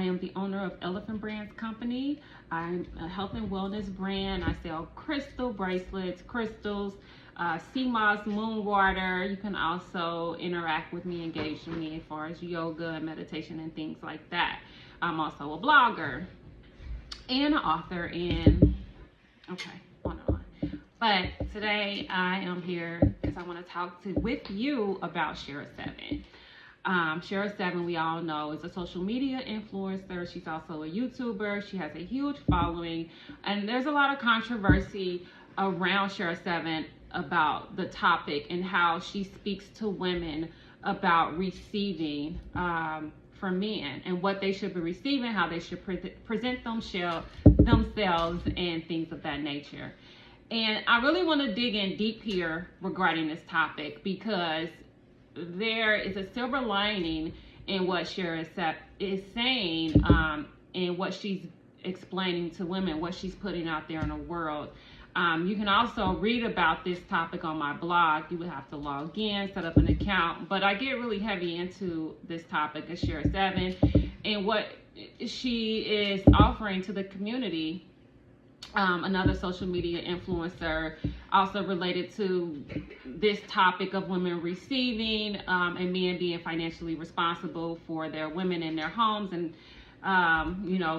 am the owner of Elephant Brands Company. I'm a health and wellness brand. I sell crystal bracelets, crystals, sea moss, moon water. You can also interact with me, engage with me as far as yoga and meditation and things like that. I'm also a blogger and an author, and okay, on and on. But today I am here because I want to talk with you about Shera Seven. Shera Seven, we all know, is a social media influencer. She's also a YouTuber. She has a huge following, and there's a lot of controversy around Shera Seven about the topic and how she speaks to women about receiving from men and what they should be receiving, how they should present themselves, and things of that nature. And I really want to dig in deep here regarding this topic, because there is a silver lining in what Shera is saying, and what she's explaining to women, what she's putting out there in the world. You can also read about this topic on my blog. You would have to log in, set up an account, but I get really heavy into this topic of Shera Seven and what she is offering to the community. Another social media influencer, also related to this topic of women receiving and men being financially responsible for their women in their homes, and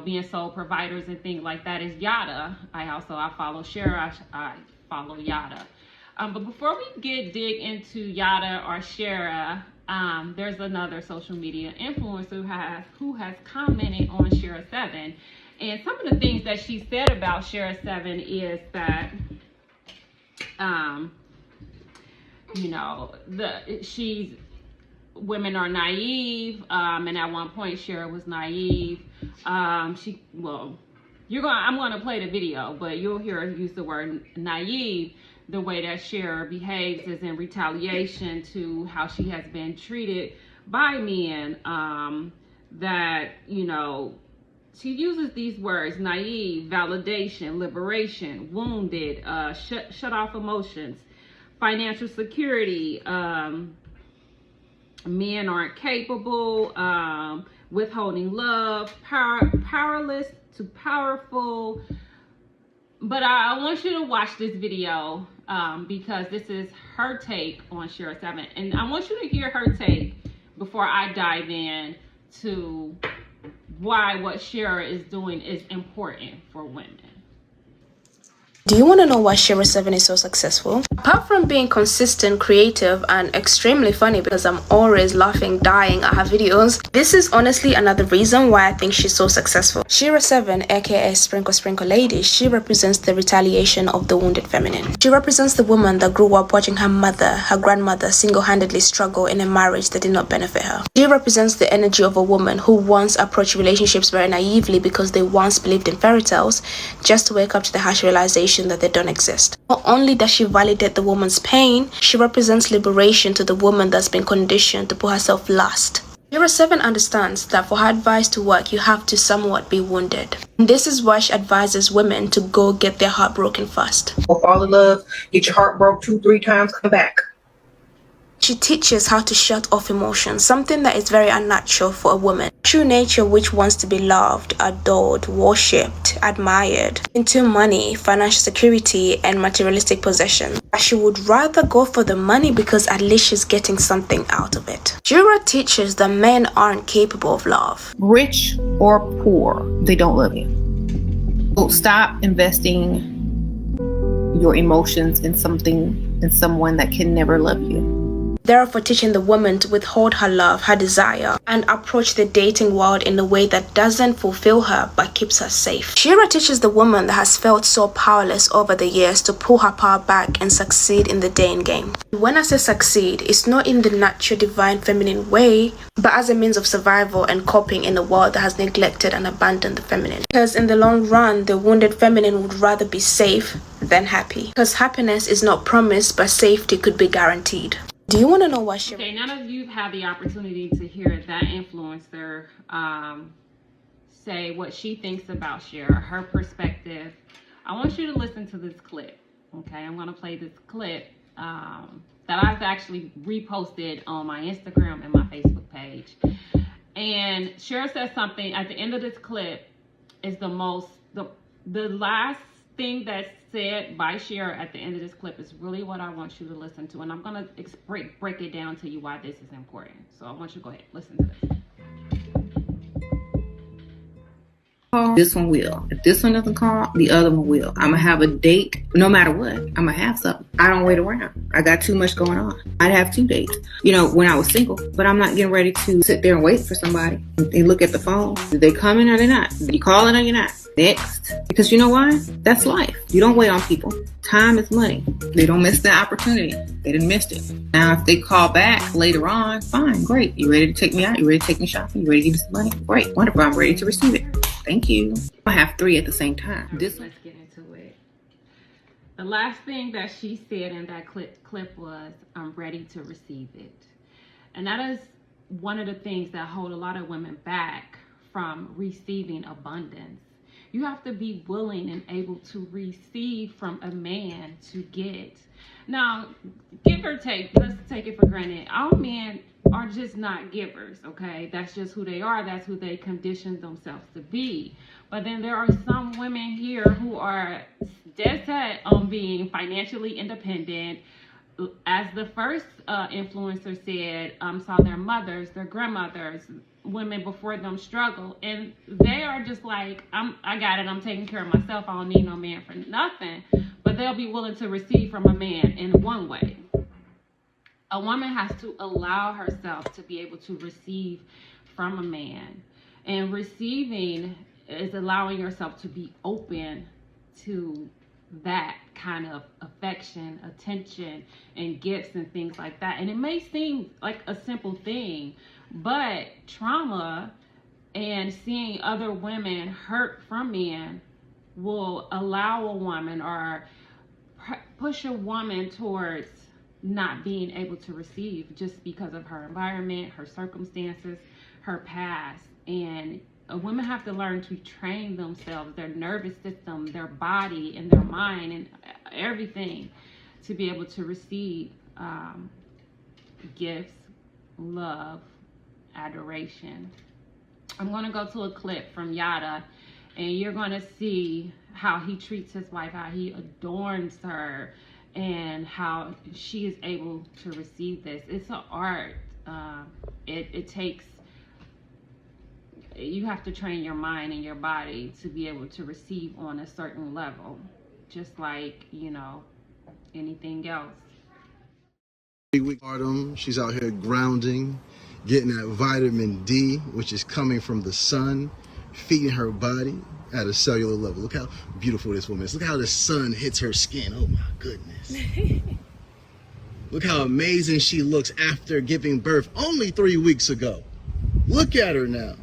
being sole providers and things like that, is Yada. I follow Shera. I follow Yada. But before we dig into Yada or Shera, there's another social media influencer who has commented on Shera Seven. And some of the things that she said about Shera Seven is that, women are naive, and at one point Shera was naive. I'm gonna play the video, but you'll hear her use the word naive. The way that Shera behaves is in retaliation to how she has been treated by men. She uses these words: naive, validation, liberation, wounded, shut off emotions, financial security, men aren't capable, withholding love, powerless to powerful. But I want you to watch this video because this is her take on Shera Seven, and I want you to hear her take before I dive in to why what Shera is doing is important for women. Do you want to know why Shera Seven is so successful? Apart from being consistent, creative, and extremely funny, because I'm always laughing, dying at her videos, this is honestly another reason why I think she's so successful. Shera Seven, aka Sprinkle Lady, she represents the retaliation of the wounded feminine. She represents the woman that grew up watching her mother, her grandmother single-handedly struggle in a marriage that did not benefit her. She represents the energy of a woman who once approached relationships very naively because they once believed in fairy tales, just to wake up to the harsh realization that they don't exist. Not only does she validate the woman's pain, she represents liberation to the woman that's been conditioned to put herself last. Shera Seven understands that for her advice to work, you have to somewhat be wounded. And this is why she advises women to go get their heart broken first. Go fall in love, get your heart broke 2-3 times, come back. She teaches how to shut off emotions, something that is very unnatural for a woman. True nature, which wants to be loved, adored, worshipped, admired, into money, financial security, and materialistic possessions. She would rather go for the money because at least she's getting something out of it. Shera teaches that men aren't capable of love. Rich or poor, they don't love you. So stop investing your emotions in someone that can never love you. Therefore, teaching the woman to withhold her love, her desire, and approach the dating world in a way that doesn't fulfill her but keeps her safe. Shera teaches the woman that has felt so powerless over the years to pull her power back and succeed in the dating game. When I say succeed, it's not in the natural divine feminine way, but as a means of survival and coping in a world that has neglected and abandoned the feminine. Because in the long run, the wounded feminine would rather be safe than happy. Because happiness is not promised, but safety could be guaranteed. Do you want to know why Shera? Okay, now that you've had the opportunity to hear that influencer say what she thinks about Shera, her perspective, I want you to listen to this clip. Okay, I'm going to play this clip that I've actually reposted on my Instagram and my Facebook page. And Shera said something at the end of this clip is the last thing that's said by Shera at the end of this clip is really what I want you to listen to. And I'm going to break it down to you why this is important. So I want you to go ahead, listen to this. This one will. If this one doesn't call, the other one will. I'm gonna have a date no matter what. I'm gonna have something. I don't wait around. I got too much going on. I'd have 2 dates, when I was single, but I'm not getting ready to sit there and wait for somebody. They look at the phone. Did they come in or they not? Did you call it or you not? Next. Because you know why? That's life. You don't wait on people. Time is money. They don't miss the opportunity. They didn't miss it. Now, if they call back later on, fine, great. You ready to take me out? You ready to take me shopping? You ready to give me some money? Great, wonderful. I'm ready to receive it. Thank you. I have 3 at the same time. Let's get into it. The last thing that she said in that clip was, I'm ready to receive it. And that is one of the things that hold a lot of women back from receiving abundance. You have to be willing and able to receive from a man to get. Now, give or take, let's take it for granted. All men are just not givers, okay? That's just who they are. That's who they condition themselves to be. But then there are some women here who are dead set on being financially independent. As the first influencer said, saw their mothers, their grandmothers, women before them struggle, and they are just like, I got it, I'm taking care of myself, I don't need no man for nothing. But they'll be willing to receive from a man in one way. A woman has to allow herself to be able to receive from a man, and receiving is allowing yourself to be open to that kind of affection, attention, and gifts and things like that. And it may seem like a simple thing, but trauma and seeing other women hurt from men will allow a woman or push a woman towards not being able to receive just because of her environment, her circumstances, her past. And women have to learn to train themselves, their nervous system, their body, and their mind, and everything to be able to receive gifts, love, adoration. I'm going to go to a clip from Yada, and you're going to see how he treats his wife, how he adorns her, and how she is able to receive this. It's an art. It takes, you have to train your mind and your body to be able to receive on a certain level, just like, anything else. She's out here grounding, getting that vitamin D, which is coming from the sun, feeding her body at a cellular level. Look how beautiful this woman is. Look how the sun hits her skin. Oh my goodness. Look how amazing she looks after giving birth only 3 weeks ago. Look at her now.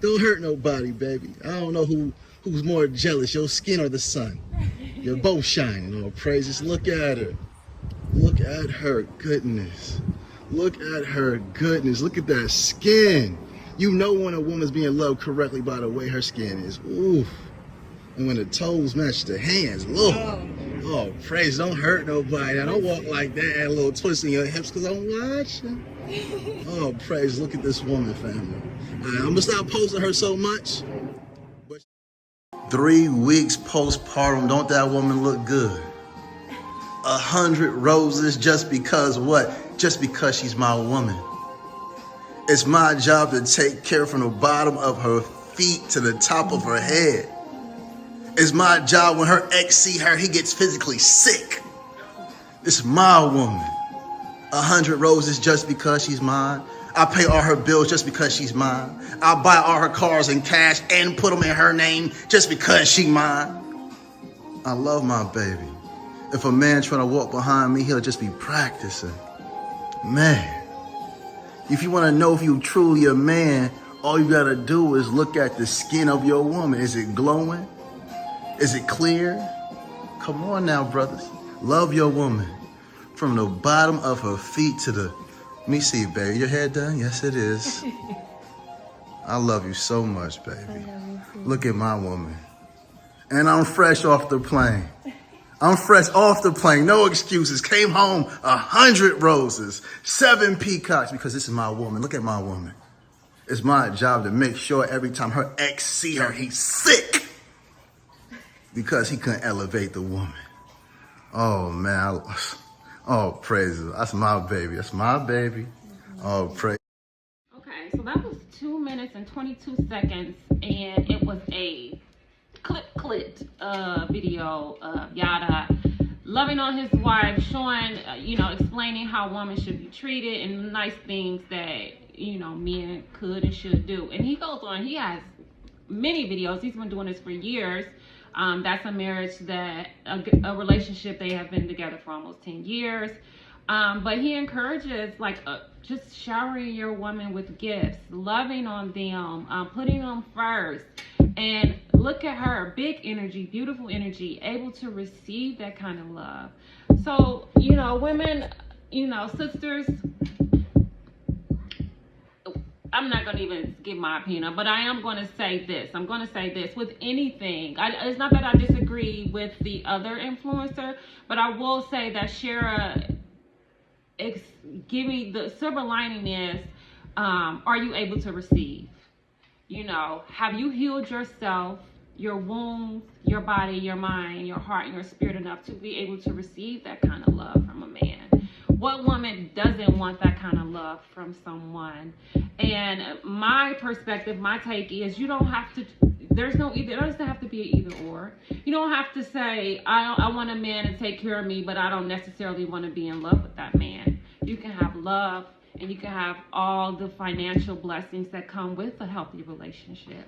Don't hurt nobody, baby. I don't know who's more jealous, your skin or the sun. You're both shining. Oh, praises. Look at her. Look at her goodness. Look at her goodness. Look at that skin. You know when a woman's being loved correctly by the way her skin is. Oof. And when the toes match the hands. Look. Oh, praise. Don't hurt nobody. Now, don't walk like that. Add a little twist in your hips because I'm watching. Oh, praise. Look at this woman, family. I'm going to stop posting her so much. 3 weeks postpartum. Don't that woman look good? 100 roses just because what? Just because she's my woman. It's my job to take care from the bottom of her feet to the top of her head. It's my job when her ex see her, he gets physically sick. It's my woman. 100 roses just because she's mine. I pay all her bills just because she's mine. I buy all her cars in cash and put them in her name just because she mine. I love my baby. If a man trying to walk behind me, he'll just be practicing. Man. If you want to know if you truly a man, all you got to do is look at the skin of your woman. Is it glowing? Is it clear? Come on now, brothers. Love your woman. From the bottom of her feet to the... Let me see, baby. Your hair done? Yes, it is. I love you so much, baby. Look at my woman. And I'm fresh off the plane. I'm fresh off the plane, no excuses. Came home, 100 roses, 7 peacocks, because this is my woman. Look at my woman. It's my job to make sure every time her ex see her, he's sick because he couldn't elevate the woman. Oh man, oh praise it. That's my baby. That's my baby. Oh praise. Okay, so that was 2 minutes and 22 seconds, and it was a clipped video of Yada loving on his wife, showing, explaining how women should be treated and nice things that, men could and should do. And he goes on, he has many videos. He's been doing this for years. That's a marriage a relationship they have been together for almost 10 years. But he encourages just showering your woman with gifts, loving on them, putting them first. And look at her, big energy, beautiful energy, able to receive that kind of love. So, women, sisters, I'm not going to even give my opinion, but I am going to say this. I'm going to say this with anything. It's not that I disagree with the other influencer, but I will say that Shera, give me the silver lining is, are you able to receive? Have you healed yourself, your wounds, your body, your mind, your heart, and your spirit enough to be able to receive that kind of love from a man? What woman doesn't want that kind of love from someone? And my perspective, my take is you don't have to, there doesn't have to be an either or. You don't have to say, I want a man to take care of me, but I don't necessarily want to be in love with that man. You can have love and you can have all the financial blessings that come with a healthy relationship.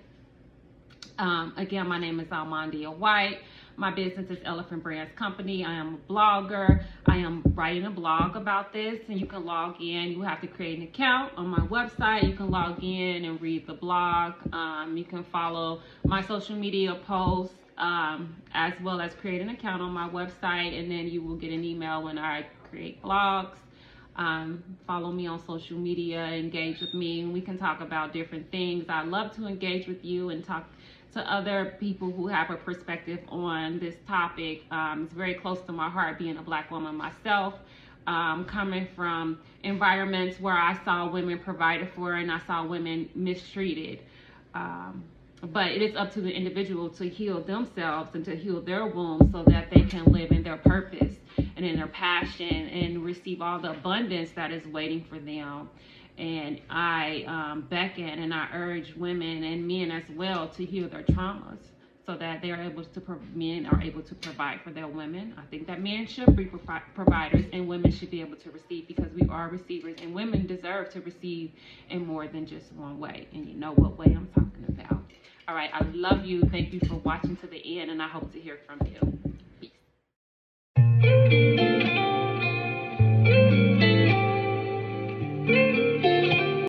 Again, my name is Almondia White. My business is Elephant Brands Company. I am a blogger. I am writing a blog about this, and you can log in. You have to create an account on my website. You can log in and read the blog. You can follow my social media posts, as well as create an account on my website, and then you will get an email when I create blogs. Follow me on social media, engage with me, and we can talk about different things. I love to engage with you and talk to other people who have a perspective on this topic. It's very close to my heart, being a Black woman myself, coming from environments where I saw women provided for and I saw women mistreated. But it is up to the individual to heal themselves and to heal their wounds so that they can live in their purpose and in their passion and receive all the abundance that is waiting for them. And I beckon and I urge women and men as well to heal their traumas so that men are able to provide for their women. I think that men should be providers and women should be able to receive, because we are receivers, and women deserve to receive in more than just one way. And you know what way I'm talking about. All right, I love you. Thank you for watching to the end, and I hope to hear from you. Peace.